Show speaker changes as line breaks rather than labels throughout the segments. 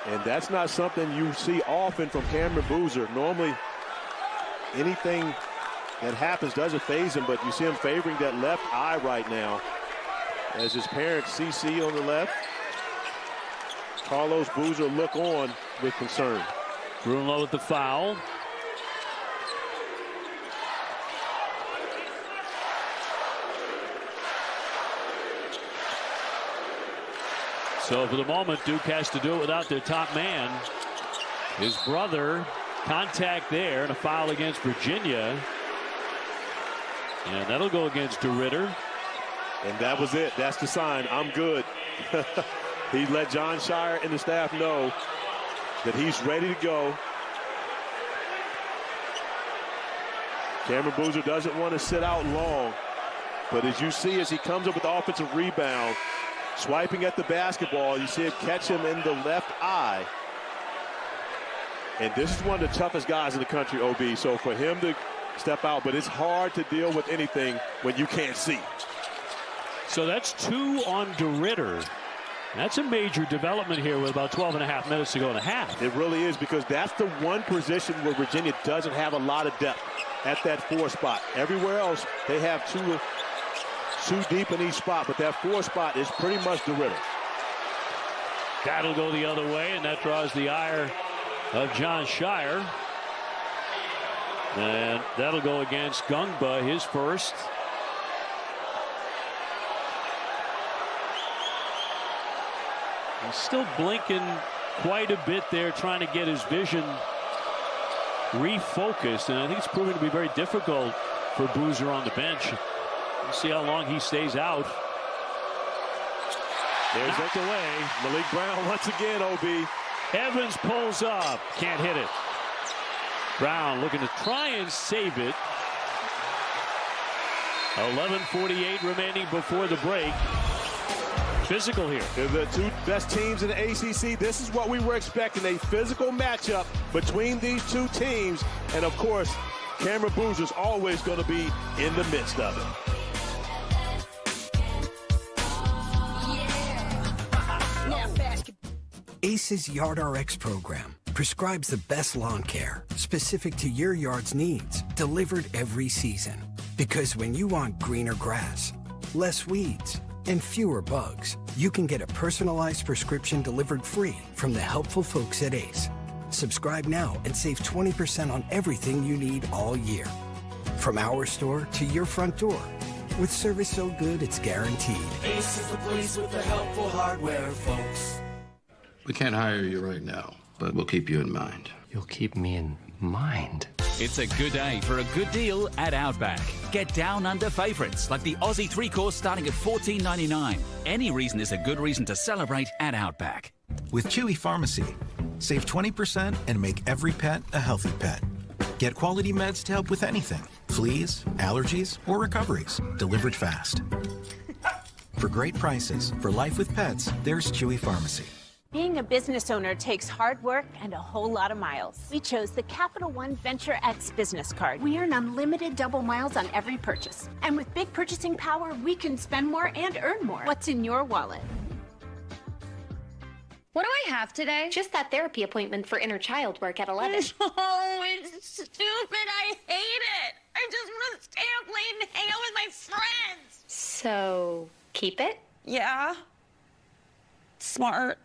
And that's not something you see often from Cameron Boozer. Normally, anything that happens doesn't faze him, but you see him favoring that left eye right now as his parent, CC, on the left. Carlos Boozer look on with concern.
Bruno with the foul. So for the moment, Duke has to do it without their top man. His brother, contact there, and a foul against Virginia. And that'll go against DeRitter.
And that was it. That's the sign. I'm good. He let John Shire and the staff know that he's ready to go. Cameron Boozer doesn't want to sit out long. But as you see, as he comes up with the offensive rebound, swiping at the basketball, you see it catch him in the left eye. And this is one of the toughest guys in the country, OB. So for him to step out, but it's hard to deal with anything when you can't see.
So that's 2 on DeRitter. That's a major development here with about 12.5 minutes to go in the half.
It really is, because that's the one position where Virginia doesn't have a lot of depth at that 4 spot. Everywhere else, they have two deep in each spot, but that 4 spot is pretty much DeRitter.
That'll go the other way, and that draws the ire of John Shire. And that'll go against Gungba, his first. He's still blinking quite a bit there, trying to get his vision refocused, and I think it's proving to be very difficult for Boozer on the bench. We'll see how long he stays out.
There's knocked away. Malik Brown once again, OB.
Evans pulls up, can't hit it. Brown looking to try and save it. 11:48 remaining before the break. Physical here.
They're the 2 best teams in the ACC. This is what we were expecting, a physical matchup between these 2 teams. And of course, Cameron Boozer's always going to be in the midst of it.
ACE's YardRx program prescribes the best lawn care specific to your yard's needs, delivered every season. Because when you want greener grass, less weeds, and fewer bugs, you can get a personalized prescription delivered free from the helpful folks at ACE. Subscribe now and save 20% on everything you need all year. From our store to your front door, with service so good it's guaranteed.
ACE is the place with the helpful hardware, folks.
We can't hire you right now, but we'll keep you in mind.
You'll keep me in mind.
It's a good day for a good deal at Outback. Get down under favourites like the Aussie 3-course starting at $14.99. Any reason is a good reason to celebrate at Outback.
With Chewy Pharmacy, save 20% and make every pet a healthy pet. Get quality meds to help with anything. Fleas, allergies, or recoveries. Delivered fast. For great prices, for life with pets, there's Chewy Pharmacy.
Being a business owner takes hard work and a whole lot of miles. We chose the Capital One Venture X business card. We earn unlimited double miles on every purchase. And with big purchasing power, we can spend more and earn more. What's in your wallet?
What do I have today? Just that therapy appointment for inner child work at 11.
Oh, it's stupid. I hate it. I just want to stay up late and hang out with my friends.
So, keep it?
Yeah. Smart.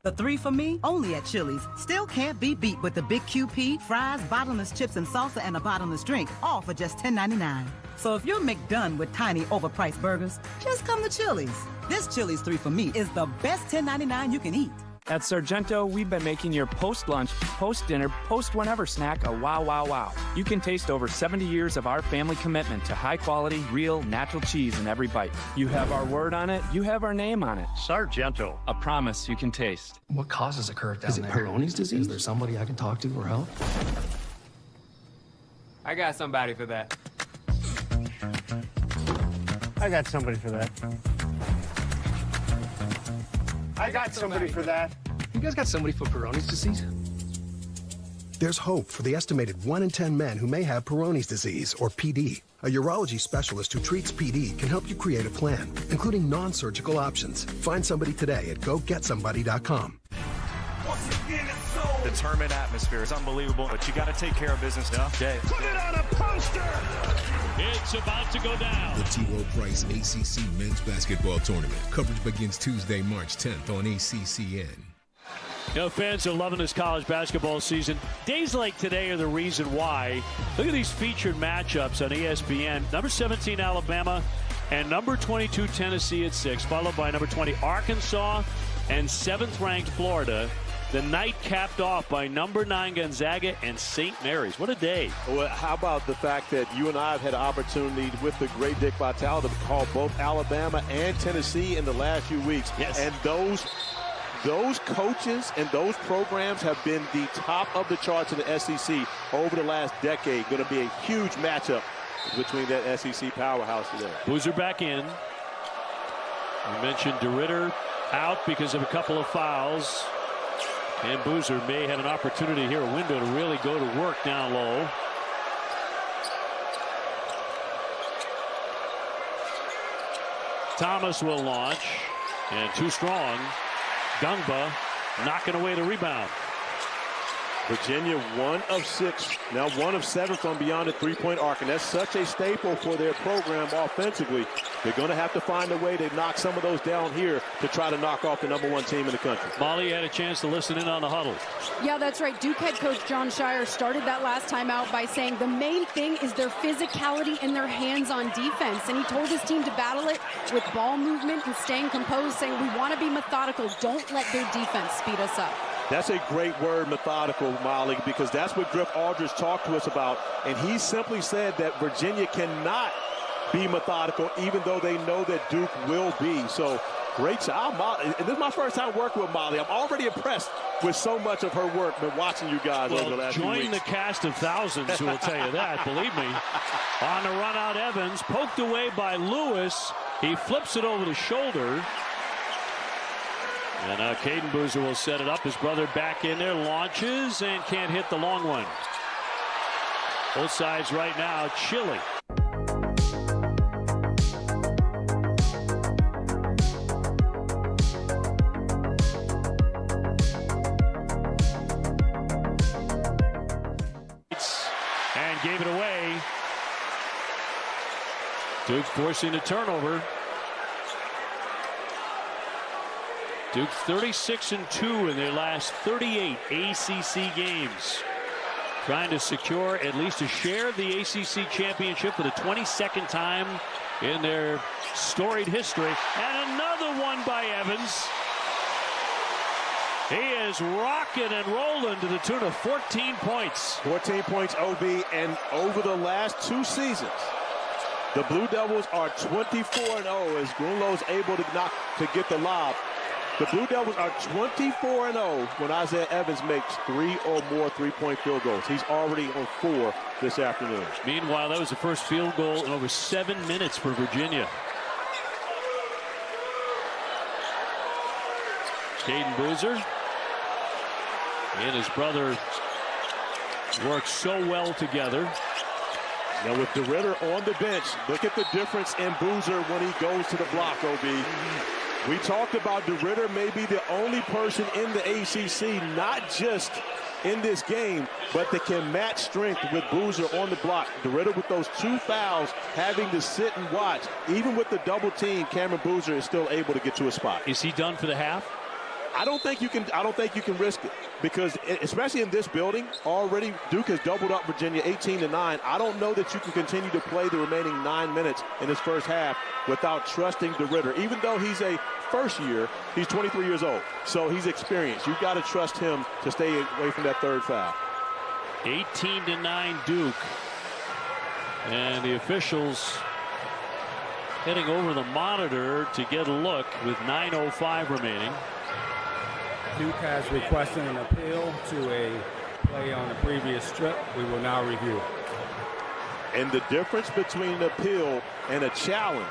The 3 for Me, only at Chili's. Still can't be beat with the big QP, fries, bottomless chips and salsa, and a bottomless drink, all for just $10.99. So if you're McDone with tiny, overpriced burgers, just come to Chili's. This Chili's 3 for Me is the best $10.99 you can eat.
At Sargento, we've been making your post-lunch, post-dinner, post-whenever snack a wow, wow, wow. You can taste over 70 years of our family commitment to high-quality, real, natural cheese in every bite. You have our word on it, you have our name on it. Sargento, a promise you can taste.
What causes a curve down there?
Is it Peyronie's disease?
Is there somebody I can talk to for help?
I got somebody for that.
I got somebody for that. I got somebody for that.
You guys got somebody for Peyronie's disease?
There's hope for the estimated 1 in 10 men who may have Peyronie's disease, or PD. A urology specialist who treats PD can help you create a plan, including non-surgical options. Find somebody today at GoGetSomebody.com.
determined atmosphere. It's unbelievable, but you got to take care of business today.
Put it on a poster!
It's about to go down.
The T. Rowe Price ACC Men's Basketball Tournament. Coverage begins Tuesday, March 10th on ACCN.
You know, fans are loving this college basketball season. Days like today are the reason why. Look at these featured matchups on ESPN. Number 17, Alabama, and number 22, Tennessee at 6, followed by number 20, Arkansas, and 7th-ranked Florida. The night capped off by number 9, Gonzaga, and St. Mary's. What a day.
Well, how about the fact that you and I have had an opportunity with the great Dick Vitale to call both Alabama and Tennessee in the last few weeks.
Yes.
And those coaches and those programs have been the top of the charts in the SEC over the last decade. Going to be a huge matchup between that SEC powerhouse today.
Boozer back in. We mentioned DeRidder out because of a couple of fouls. And Boozer may have an opportunity here, a window to really go to work down low. Thomas will launch, and too strong. Gungba knocking away the rebound.
Virginia 1 of 6, now 1 of 7 from beyond the three-point arc, and that's such a staple for their program offensively. They're going to have to find a way to knock some of those down here to try to knock off the #1 team in the country.
Molly had a chance to listen in on the huddle.
Yeah, that's right. Duke head coach John Shire started that last time out by saying the main thing is their physicality and their hands on defense. And he told his team to battle it with ball movement and staying composed, saying we want to be methodical. Don't let their defense speed us up.
That's a great word, methodical, Molly, because that's what Griff Aldridge talked to us about. And he simply said that Virginia cannot be methodical, even though they know that Duke will be. So great job, Molly. And this is my first time working with Molly. I'm already impressed with so much of her work. Been watching you guys over the last few weeks.
Join the cast of thousands who will tell you that, believe me. On the run out, Evans, poked away by Lewis. He flips it over the shoulder. And now Caden Boozer will set it up. His brother back in there, launches, and can't hit the long one. Both sides right now chilly. And gave it away. Duke forcing the turnover. Duke 36-2 in their last 38 ACC games. Trying to secure at least a share of the ACC championship for the 22nd time in their storied history. And another one by Evans. He is rocking and rolling to the tune of 14 points.
14 points, OB, and over the last 2 seasons, the Blue Devils are 24-0 as Grunlow's able to get the lob. The Blue Devils are 24-0 when Isaiah Evans makes 3 or more three-point field goals. He's already on 4 this afternoon.
Meanwhile, that was the first field goal in over 7 minutes for Virginia. Caden Boozer and his brother work so well together.
Now with DeRidder on the bench, look at the difference in Boozer when he goes to the block, OB. We talked about DeRidder may be the only person in the ACC, not just in this game, but that can match strength with Boozer on the block. DeRidder with those 2 fouls, having to sit and watch. Even with the double team, Cameron Boozer is still able to get to a spot.
Is he done for the half?
I don't think you can risk it, because especially in this building, already Duke has doubled up Virginia 18-9. I don't know that you can continue to play the remaining 9 minutes in this first half without trusting DeRidder. Even though he's a first year, he's 23 years old, so he's experienced. You've got to trust him to stay away from that third foul.
18-9 Duke, and the officials heading over the monitor to get a look with 9:05 remaining.
Duke has requested an appeal to a play on the previous strip. We will now review.
And the difference between an appeal and a challenge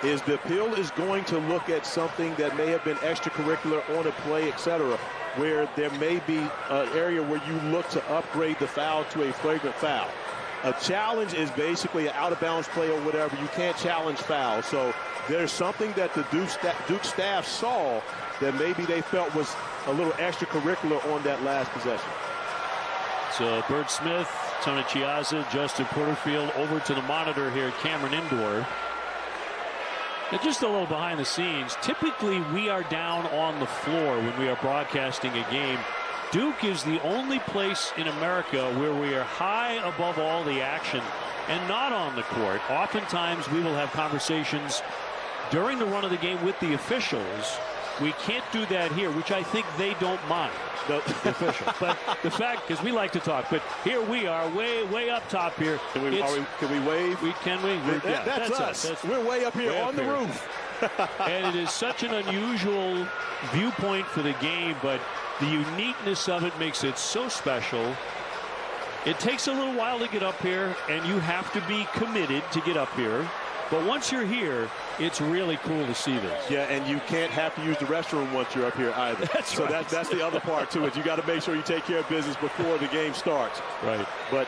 is the appeal is going to look at something that may have been extracurricular on a play, etc., where there may be an area where you look to upgrade the foul to a flagrant foul. A challenge is basically an out-of-bounds play or whatever. You can't challenge foul. So there's something that the Duke staff saw that maybe they felt was a little extracurricular on that last possession.
So Bert Smith, Tony Chiazza, Justin Porterfield over to the monitor here at Cameron Indoor. And just a little behind the scenes. Typically, we are down on the floor when we are broadcasting a game. Duke is the only place in America where we are high above all the action and not on the court. Oftentimes, we will have conversations during the run of the game with the officials. We can't do that here, which I think they don't mind, the officials. But the fact, because we like to talk, but here we are way up top here.
Can we wave?
Can we?
That's us. We're way up here on the roof.
And it is such an unusual viewpoint for the game, but the uniqueness of it makes it so special. It takes a little while to get up here, and you have to be committed to get up here. But once you're here, it's really cool to see this.
Yeah, and you can't have to use the restroom once you're up here either.
That's right.
That's the other part to it. You got to make sure you take care of business before the game starts.
Right.
But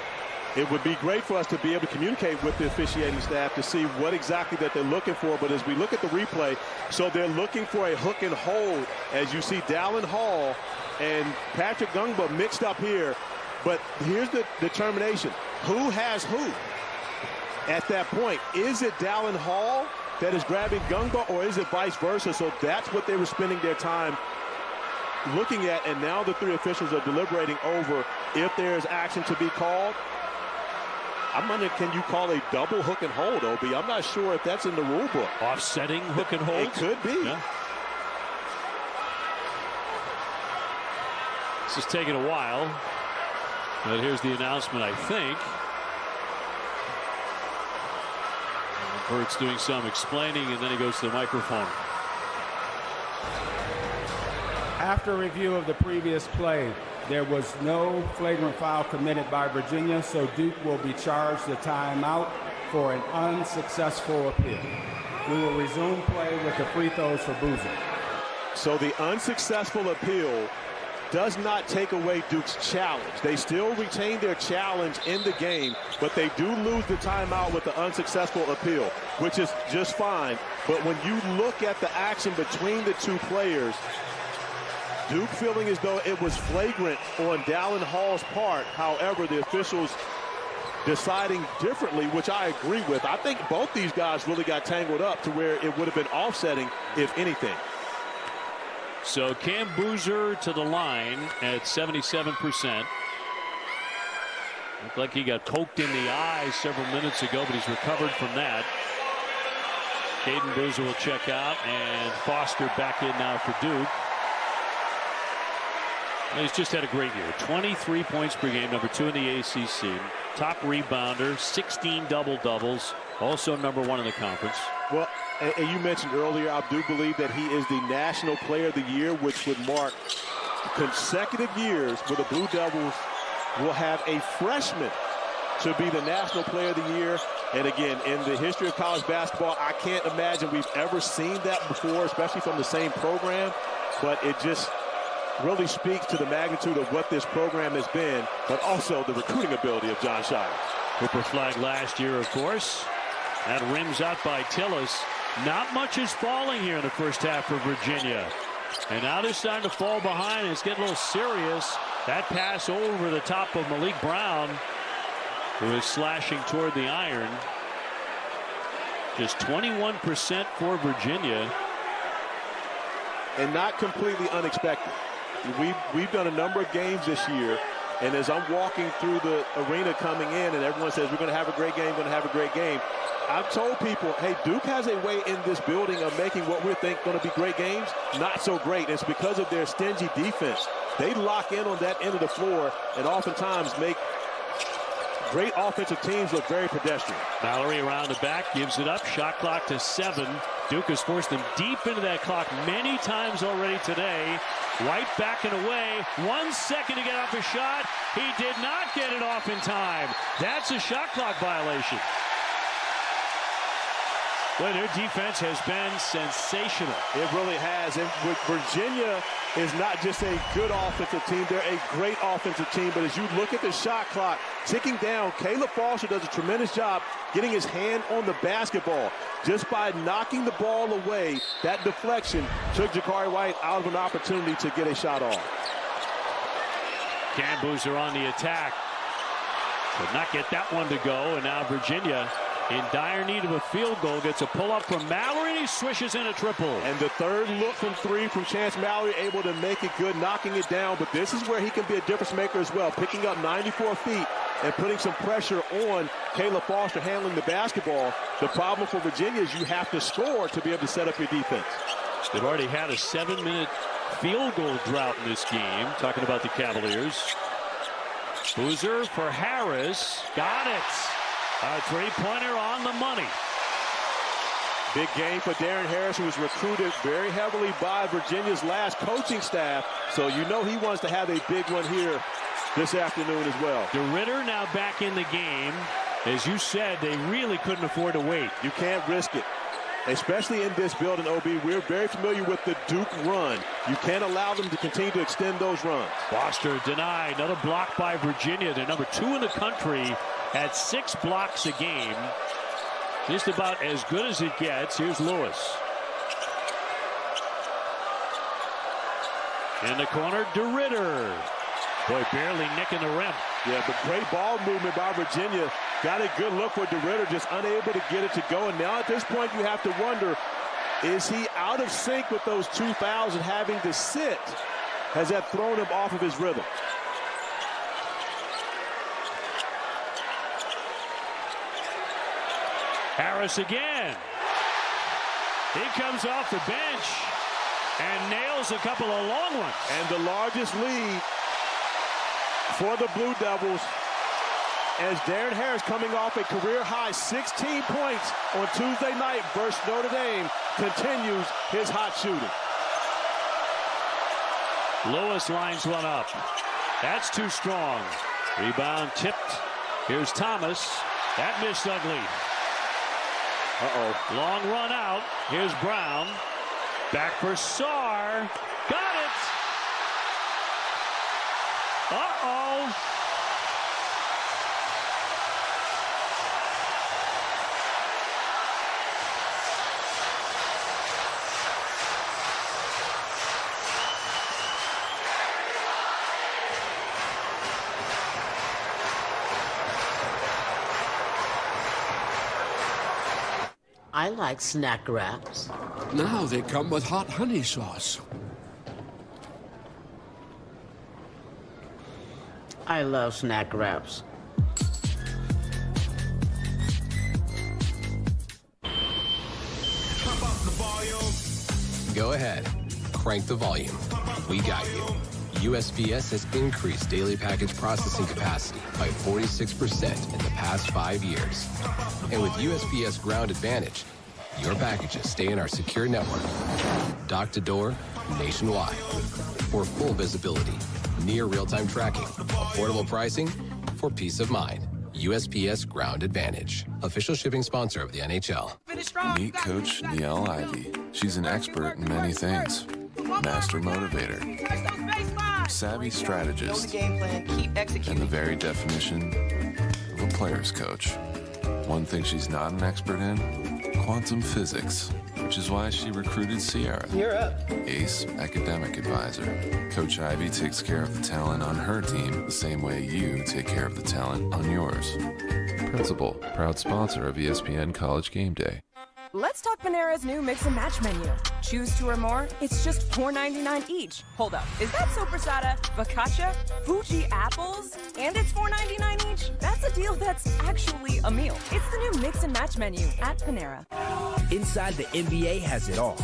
it would be great for us to be able to communicate with the officiating staff to see what exactly that they're looking for. But as we look at the replay, so they're looking for a hook and hold, as you see Dallin Hall and Patrick Gungba mixed up here. But here's the determination. Who has who? At that point, is it Dallin Hall that is grabbing Gungba, or is it vice versa? So that's what they were spending their time looking at, and now the three officials are deliberating over if there's action to be called. I'm wondering, can you call a double hook and hold, Obi? I'm not sure if that's in the rule book.
Offsetting hook and hold?
It could be.
Yeah. This is taking a while, but here's the announcement, I think. Bert's doing some explaining, and then he goes to the microphone.
After review of the previous play, there was no flagrant foul committed by Virginia, so Duke will be charged a timeout for an unsuccessful appeal. We will resume play with the free throws for Boozer.
So the unsuccessful appeal does not take away Duke's challenge. They still retain their challenge in the game, but they do lose the timeout with the unsuccessful appeal, which is just fine. But when you look at the action between the two players, Duke feeling as though it was flagrant on Dallin Hall's part. However, the officials deciding differently, which I agree with. I think both these guys really got tangled up to where it would have been offsetting, if anything.
So Cam Boozer to the line at 77%. Looked like he got poked in the eye several minutes ago, but he's recovered from that. Caden Boozer will check out, and Foster back in now for Duke. And he's just had a great year. 23 points per game, number 2 in the ACC. Top rebounder, 16 double-doubles, also number 1 in the conference.
Well, and you mentioned earlier, I do believe that he is the National Player of the Year, which would mark consecutive years where the Blue Devils will have a freshman to be the National Player of the Year. And again, in the history of college basketball, I can't imagine we've ever seen that before, especially from the same program. But it just really speaks to the magnitude of what this program has been, but also the recruiting ability of Jon Scheyer.
Hooper flag last year, of course. That rims out by Tillis. Not much is falling here in the first half for Virginia. And now they're starting to fall behind, and it's getting a little serious. That pass over the top of Malik Brown, who is slashing toward the iron. Just 21% for Virginia.
And not completely unexpected. We've done a number of games this year, and as I'm walking through the arena coming in, and everyone says, we're going to have a great game, going to have a great game. I've told people, hey, Duke has a way in this building of making what we think going to be great games not so great. And it's because of their stingy defense. They lock in on that end of the floor and oftentimes make great offensive teams look very pedestrian.
Mallory around the back, gives it up. Shot clock to 7. Duke has forced them deep into that clock many times already today. White backing away. 1 second to get off a shot. He did not get it off in time. That's a shot clock violation. Well, their defense has been sensational.
It really has. And Virginia is not just a good offensive team. They're a great offensive team. But as you look at the shot clock ticking down, Caleb Foster does a tremendous job getting his hand on the basketball. Just by knocking the ball away, that deflection took Jakari White out of an opportunity to get a shot off.
Cam Boozer on the attack. Could not get that one to go. And now Virginia, in dire need of a field goal, gets a pull-up from Mallory. He swishes in a triple.
And the third look from three from Chance Mallory, able to make it good, knocking it down. But this is where he can be a difference maker as well, picking up 94 feet and putting some pressure on Caleb Foster handling the basketball. The problem for Virginia is you have to score to be able to set up your defense.
They've already had a 7-minute field goal drought in this game. Talking about the Cavaliers. Boozer for Harris. Got it. A three-pointer on the money.
Big game for Darren Harris, who was recruited very heavily by Virginia's last coaching staff. So you know he wants to have a big one here this afternoon as well.
DeRitter now back in the game. As you said, they really couldn't afford to wait.
You can't risk it, especially in this building, OB. We're very familiar with the Duke run. You can't allow them to continue to extend those runs.
Foster denied. Another block by Virginia. They're number 2 in the country at 6 blocks a game. Just about as good as it gets. Here's Lewis. In the corner, DeRitter. Boy, barely nicking the rim.
Yeah, but great ball movement by Virginia. Got a good look for DeRitter, just unable to get it to go. And now at this point, you have to wonder, is he out of sync with those 2 fouls and having to sit? Has that thrown him off of his rhythm?
Harris again. He comes off the bench and nails a couple of long ones.
And the largest lead for the Blue Devils, as Darren Harris, coming off a career-high 16 points on Tuesday night versus Notre Dame, continues his hot shooting.
Lewis lines one up. That's too strong. Rebound tipped. Here's Thomas. That missed ugly.
Uh-oh.
Long run out. Here's Brown. Back for Sarr. Got it. Uh-oh.
I like snack wraps.
Now they come with hot honey sauce.
I love snack wraps.
Go ahead. Crank the volume. We got you. USPS has increased daily package processing capacity by 46% in the past 5 years. And with USPS Ground Advantage, your packages stay in our secure network, dock to door, nationwide. For full visibility, near real-time tracking, affordable pricing, for peace of mind. USPS Ground Advantage, official shipping sponsor of the NHL.
Meet Coach Niele Ivey. She's an expert in many things. Master motivator, savvy strategist, and the very definition of a player's coach. One thing she's not an expert in, quantum physics, which is why she recruited Sierra.
You're up.
Ace academic advisor. Coach Ivey takes care of the talent on her team the same way you take care of the talent on yours. Principal, proud sponsor of ESPN College Game Day.
Let's talk Panera's new Mix and Match menu. Choose 2 or more, it's just $4.99 each. Hold up, is that sopressata, focaccia, Fuji apples, and it's $4.99 each? That's a deal that's actually a meal. It's the new Mix and Match menu at Panera.
Inside the NBA has it all.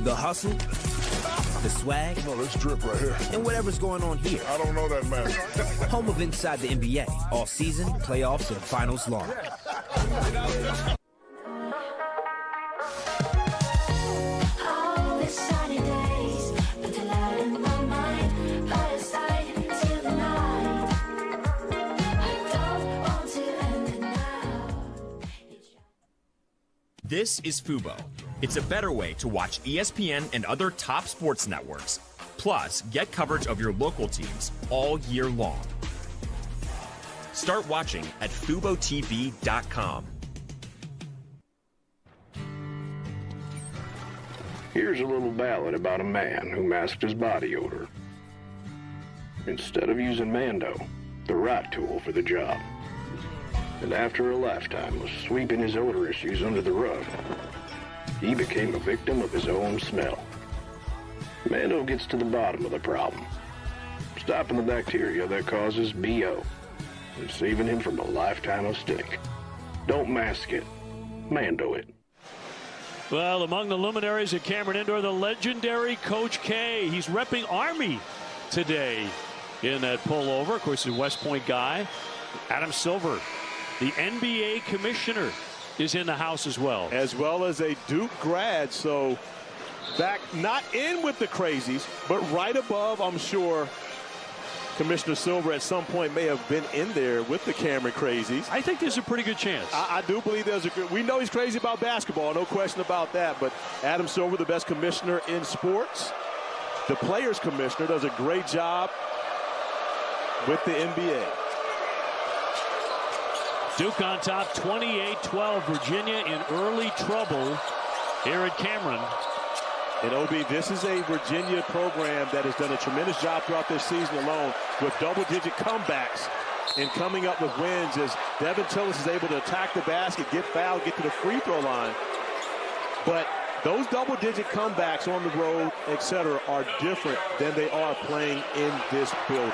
The hustle, the swag,
this drip right here,
and whatever's going on here.
I don't know that, man.
Home of Inside the NBA, all season, playoffs, and finals long.
This is Fubo. It's a better way to watch ESPN and other top sports networks. Plus, get coverage of your local teams all year long. Start watching at FuboTV.com.
Here's a little ballad about a man who masked his body odor. Instead of using Mando, the right tool for the job. And after a lifetime of sweeping his odor issues under the rug, he became a victim of his own smell. Mando gets to the bottom of the problem, stopping the bacteria that causes BO and saving him from a lifetime of stink. Don't mask it, Mando it.
Well, among the luminaries at Cameron Indoor, the legendary Coach K. He's repping Army today in that pullover. Of course, he's a West Point guy. Adam Silver, the NBA commissioner, is in the house as well.
As well as a Duke grad, so back not in with the crazies, but right above, I'm sure, Commissioner Silver at some point may have been in there with the Cameron crazies.
I think there's a pretty good chance.
I do believe there's a good, we know he's crazy about basketball, no question about that, but Adam Silver, the best commissioner in sports, the players commissioner, does a great job with the NBA.
Duke on top, 28-12. Virginia in early trouble here at Cameron.
And OB, this is a Virginia program that has done a tremendous job throughout this season alone with double-digit comebacks and coming up with wins as Devin Tillis is able to attack the basket, get fouled, get to the free throw line. But those double-digit comebacks on the road, etc., are different than they are playing in this building.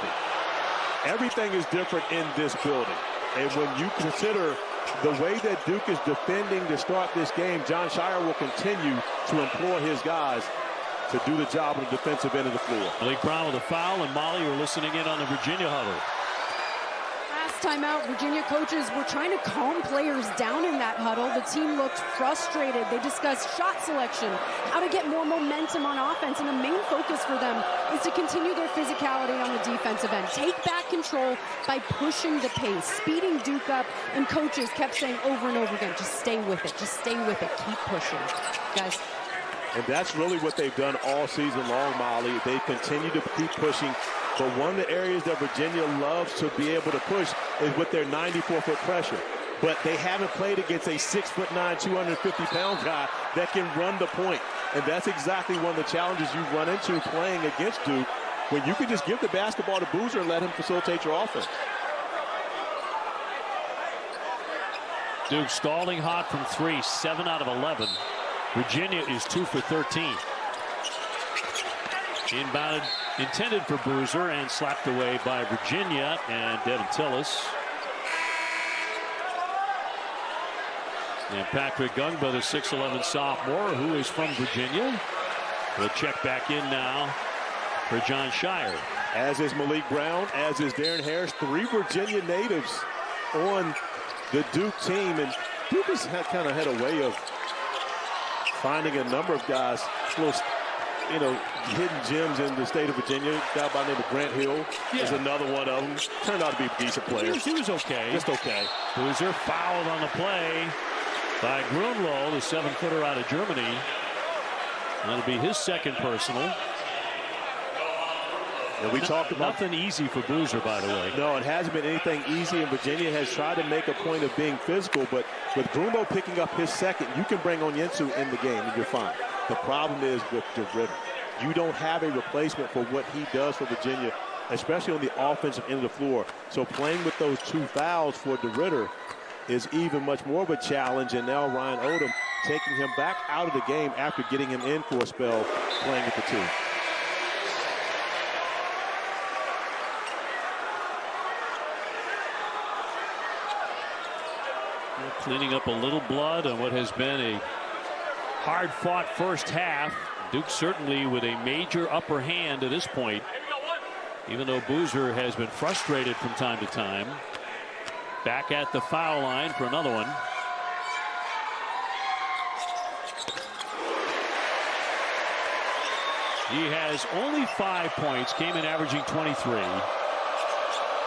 Everything is different in this building. And when you consider the way that Duke is defending to start this game, John Shire will continue to implore his guys to do the job on the defensive end of the floor.
Malik Brown with a foul, and Molly, you're listening in on the Virginia huddle.
Last time out, Virginia coaches were trying to calm players down in that huddle. The team looked frustrated. They discussed shot selection, how to get more momentum on offense, and the main focus for them is to continue their physicality on the defensive end. Take back control by pushing the pace, speeding Duke up, and coaches kept saying over and over again, just stay with it, just stay with it, keep pushing. Guys.
And that's really what they've done all season long, Molly. They continue to keep pushing. But one of the areas that Virginia loves to be able to push is with their 94-foot pressure. But they haven't played against a 6'9", 250-pound guy that can run the point. And that's exactly one of the challenges you run into playing against Duke, when you can just give the basketball to Boozer and let him facilitate your offense.
Duke stalling hot from three, 7 out of 11. Virginia is 2 for 13. Inbounded, intended for Boozer, and slapped away by Virginia and Devin Tillis. And Patrick Gungba, the 6'11 sophomore, who is from Virginia, will check back in now for John Shire.
As is Malik Brown, as is Darren Harris, 3 Virginia natives on the Duke team. And Duke has kind of had a way of finding a number of guys, little, hidden gems in the state of Virginia. A guy by the name of Grant Hill is another one of them. Turned out to be a decent player.
He was okay.
Just okay.
Boozer fouled on the play by Grunloh, the 7-footer out of Germany. That'll be his second personal.
And we talked about
nothing easy for Boozer, by the way.
No, it hasn't been anything easy, and Virginia has tried to make a point of being physical, but with Grunloh picking up his second, you can bring Onyensu in the game and you're fine. The problem is with DeRidder. You don't have a replacement for what he does for Virginia, especially on the offensive end of the floor. So playing with those 2 fouls for DeRidder is even much more of a challenge, and now Ryan Odom taking him back out of the game after getting him in for a spell playing with the 2.
Cleaning up a little blood on what has been a hard-fought first half. Duke certainly with a major upper hand at this point, even though Boozer has been frustrated from time to time. Back at the foul line for another one. He has only 5 points, came in averaging 23.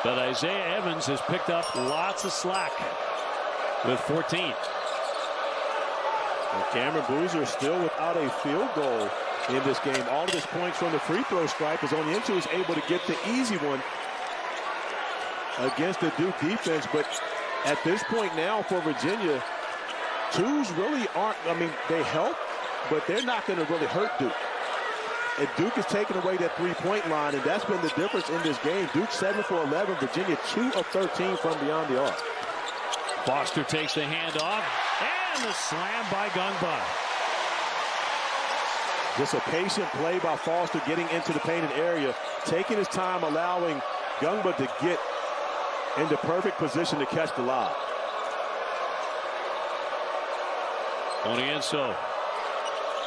But Isaiah Evans has picked up lots of slack with 14.
And Cameron Boozer is still without a field goal in this game. All of his points from the free throw stripe is on the end, so he's able to get the easy one against the Duke defense. But at this point now for Virginia, twos really aren't, I mean, they help, but they're not going to really hurt Duke. And Duke is taking away that three-point line, and that's been the difference in this game. Duke 7 for 11, Virginia 2 of 13 from beyond the arc.
Foster takes the handoff, and the slam by Gungba.
Just a patient play by Foster getting into the painted area, taking his time, allowing Gungba to get into perfect position to catch the lob.
Onienso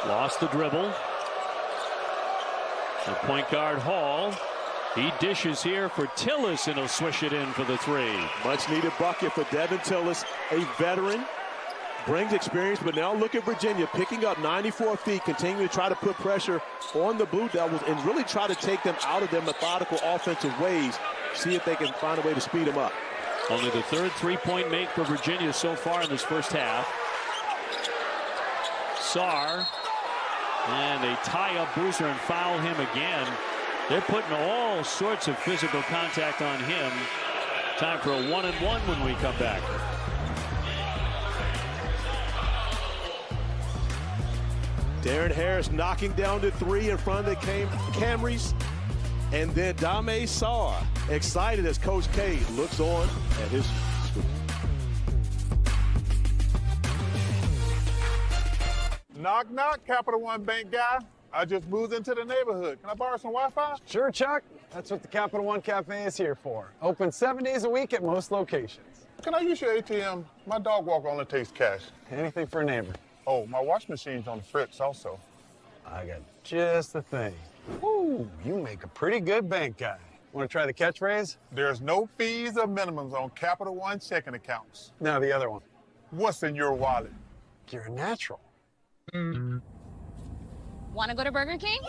lost the dribble. The point guard Hall. He dishes here for Tillis, and he'll swish it in for the three.
Much needed bucket for Devin Tillis, a veteran. Brings experience, but now look at Virginia picking up 94 feet, continuing to try to put pressure on the Blue Devils and really try to take them out of their methodical offensive ways. See if they can find a way to speed them up.
Only the third three-point make for Virginia so far in this first half. Sarr, and they tie up Boozer and foul him again. They're putting all sorts of physical contact on him. Time for a 1-and-1 when we come back.
Darren Harris knocking down the three in front of the Camrys. And then Dame Sarr excited as Coach K looks on at his screen.
Knock, knock, Capital One Bank guy. I just moved into the neighborhood. Can I borrow some Wi-Fi?
Sure, Chuck. That's what the Capital One Cafe is here for. Open 7 days a week at most locations.
Can I use your ATM? My dog walker only takes cash.
Anything for a neighbor.
Oh, my wash machine's on the fritz also.
I got just the thing. Ooh, you make a pretty good bank guy. Want to try the catchphrase?
There's no fees or minimums on Capital One checking accounts.
Now the other one.
What's in your wallet?
You're a natural.
Want to go to Burger King?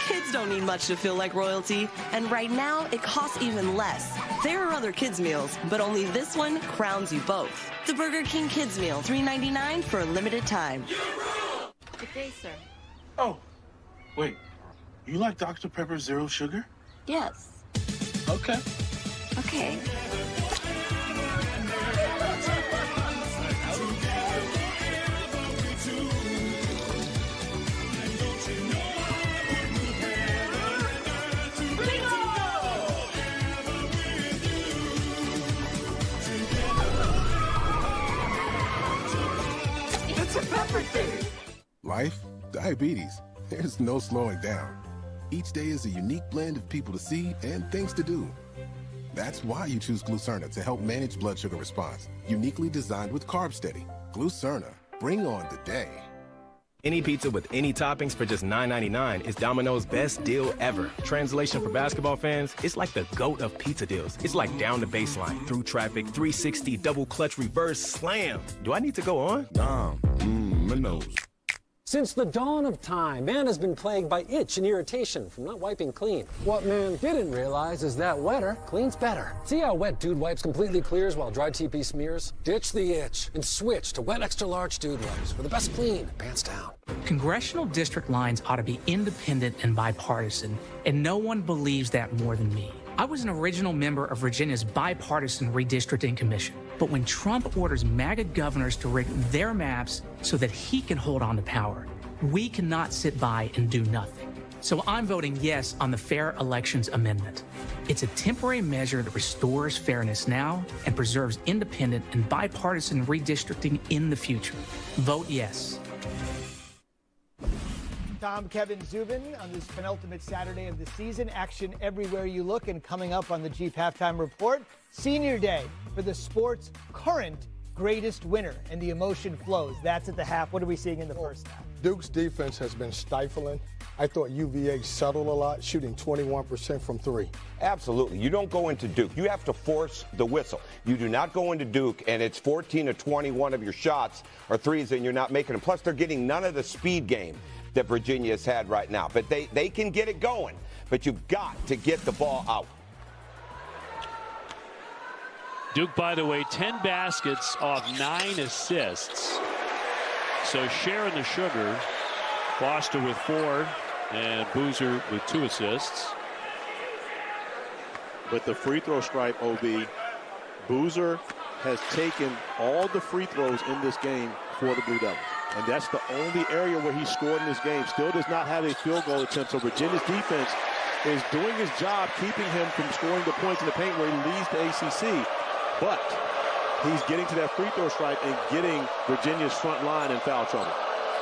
Kids don't need much to feel like royalty, and right now it costs even less. There are other kids meals, but only this one crowns you both. The Burger King Kids Meal, $3.99 for a limited time.
Good day, sir.
Oh, wait. You like Dr. Pepper Zero Sugar?
Yes.
Okay.
Okay.
Life, diabetes, there's no slowing down. Each day is a unique blend of people to see and things to do. That's why you choose Glucerna to help manage blood sugar response. Uniquely designed with Carb Steady. Glucerna, bring on the day.
Any pizza with any toppings for just $9.99 is Domino's best deal ever. Translation for basketball fans, it's like the GOAT of pizza deals. It's like down the baseline, through traffic, 360, double clutch, reverse, slam. Do I need to go on?
My nose.
Since the dawn of time, man has been plagued by itch and irritation from not wiping clean. What man didn't realize is that wetter cleans better. See how Wet Dude Wipes completely clears while Dry TP smears? Ditch the itch and switch to Wet Extra Large Dude Wipes for the best clean, pants down.
Congressional district lines ought to be independent and bipartisan, and no one believes that more than me. I was an original member of Virginia's bipartisan redistricting commission. But when Trump orders MAGA governors to rig their maps so that he can hold on to power, we cannot sit by and do nothing. So I'm voting yes on the Fair Elections Amendment. It's a temporary measure that restores fairness now and preserves independent and bipartisan redistricting in the future. Vote yes.
Tom, Kevin, Zubin on this penultimate Saturday of the season. Action everywhere you look, and coming up on the Jeep Halftime Report, Senior Day for the sport's current greatest winner, and the emotion flows. That's at the half. What are we seeing in the first half?
Duke's defense has been stifling. I thought UVA settled a lot, shooting 21% from three.
Absolutely. You don't go into Duke. You have to force the whistle. You do not go into Duke, and it's 14 to 21 of your shots are threes, and you're not making them. Plus, they're getting none of the speed game that Virginia has had right now. But they can get it going, but you've got to get the ball out.
Duke, by the way, 10 baskets off 9 assists. So sharing the sugar. Foster with 4 and Boozer with 2 assists.
But the free throw stripe, OB, Boozer has taken all the free throws in this game for the Blue Devils. And that's the only area where he scored in this game. Still does not have a field goal attempt. So Virginia's defense is doing his job, keeping him from scoring the points in the paint where he leads the ACC. But he's getting to that free throw stripe and getting Virginia's front line in foul trouble.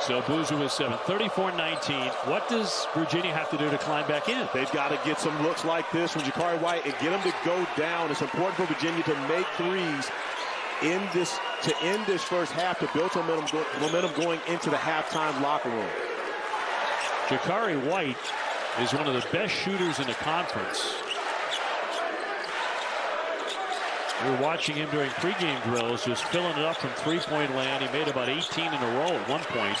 So Boozer with 7, 34-19. What does Virginia have to do to climb back in?
They've got to get some looks like this from Jakari White and get him to go down. It's important for Virginia to make threes in this to end this first half to build some momentum going into the halftime locker room.
Jakari White is one of the best shooters in the conference. We were watching him during pregame drills, just filling it up from three-point land. He made about 18 in a row at one point.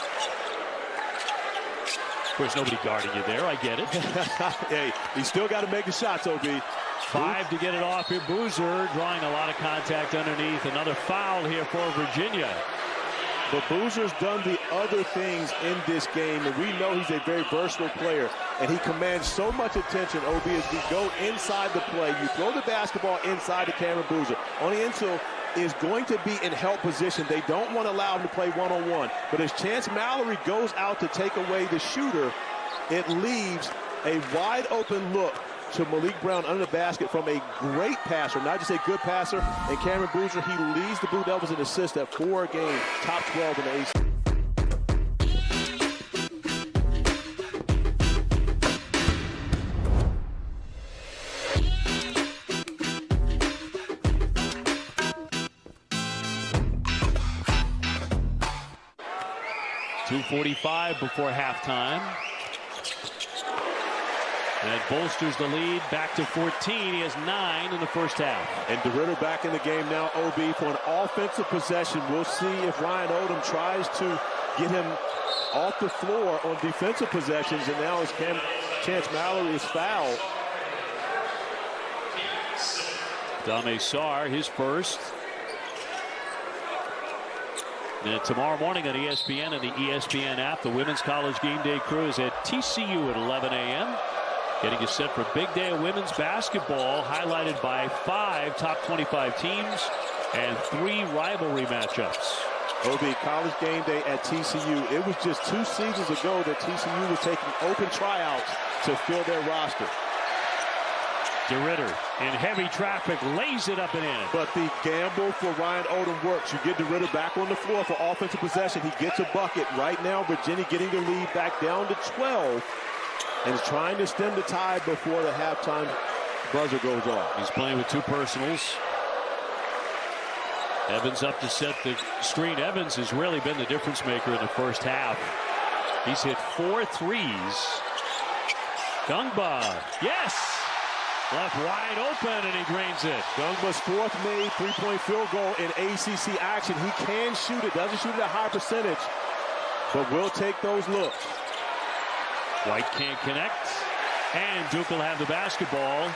Of course, nobody guarding you there. I get it.
Hey, he's still got to make the shots, OB.
5 to get it off here. Boozer drawing a lot of contact underneath. Another foul here for Virginia.
But Boozer's done the other things in this game, and we know he's a very versatile player, and he commands so much attention, OB, as we go inside the play. You throw the basketball inside to Cameron Boozer. Only Insel is going to be in help position. They don't want to allow him to play one-on-one. But as Chance Mallory goes out to take away the shooter, it leaves a wide-open look to Malik Brown under the basket from a great passer, not just a good passer. And Cameron Boozer, he leads the Blue Devils in assists at 4 games, top 12 in the AC.
.245 before halftime. That bolsters the lead back to 14. He has 9 in the first half.
And DeRitter back in the game now, OB, for an offensive possession. We'll see if Ryan Odom tries to get him off the floor on defensive possessions. And now as Chance Mallory is fouled.
Dame Sarr, his first. And tomorrow morning on ESPN and the ESPN app, the Women's College Game Day crew is at TCU at 11 a.m. Getting us set for a big day of women's basketball, highlighted by 5 top 25 teams and 3 rivalry matchups.
OB, College Game Day at TCU. It was just 2 seasons ago that TCU was taking open tryouts to fill their roster.
DeRitter in heavy traffic lays it up and in.
But the gamble for Ryan Odom works. You get DeRitter back on the floor for offensive possession. He gets a bucket. Right now, Virginia getting the lead back down to 12 and is trying to stem the tide before the halftime buzzer goes off.
He's playing with 2 personals. Evans up to set the screen. Evans has really been the difference maker in the first half. He's hit 4 threes. Gungba, yes! Left wide open, and he drains it.
Gungba's 4th made three-point field goal in ACC action. He can shoot it, doesn't shoot it at a high percentage, but will take those looks.
White can't connect, and Duke will have the basketball.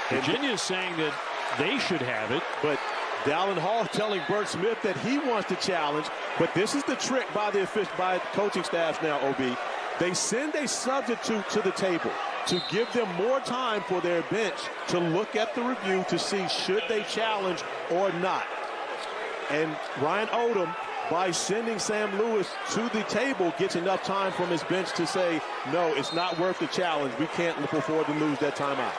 Virginia's saying that they should have it.
But Dallin Hall telling Bert Smith that he wants to challenge, but this is the trick by the coaching staffs now, OB. They send a substitute to the table to give them more time for their bench to look at the review to see should they challenge or not. And Ryan Odom, by sending Sam Lewis to the table, gets enough time from his bench to say, no, it's not worth the challenge. We can't afford to lose that timeout.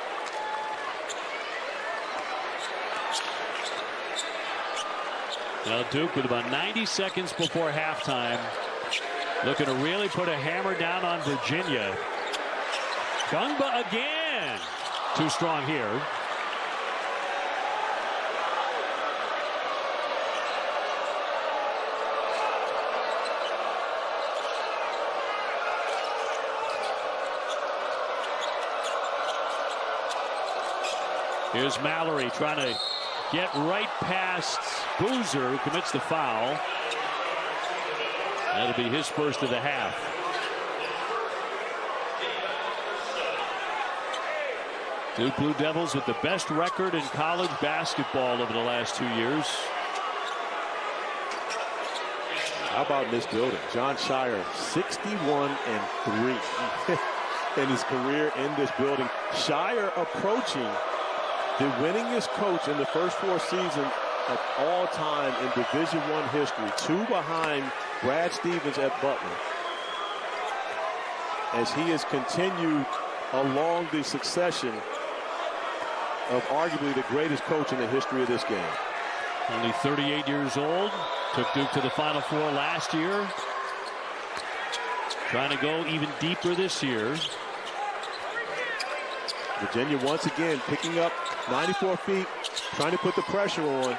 Now Duke with about 90 seconds before halftime, looking to really put a hammer down on Virginia. Gungba again. Too strong here. Here's Mallory trying to get right past Boozer, who commits the foul. That'll be his first of the half. Duke Blue Devils with the best record in college basketball over the last 2 years.
How about in this building? Jon Scheyer, 61-3 in his career in this building. Scheyer approaching the winningest coach in the first 4 seasons of all time in Division I history, 2 behind Brad Stevens at Butler, as he has continued along the succession of arguably the greatest coach in the history of this game.
Only 38 years old. Took Duke to the Final Four last year. Trying to go even deeper this year.
Virginia once again picking up 94 feet, trying to put the pressure on.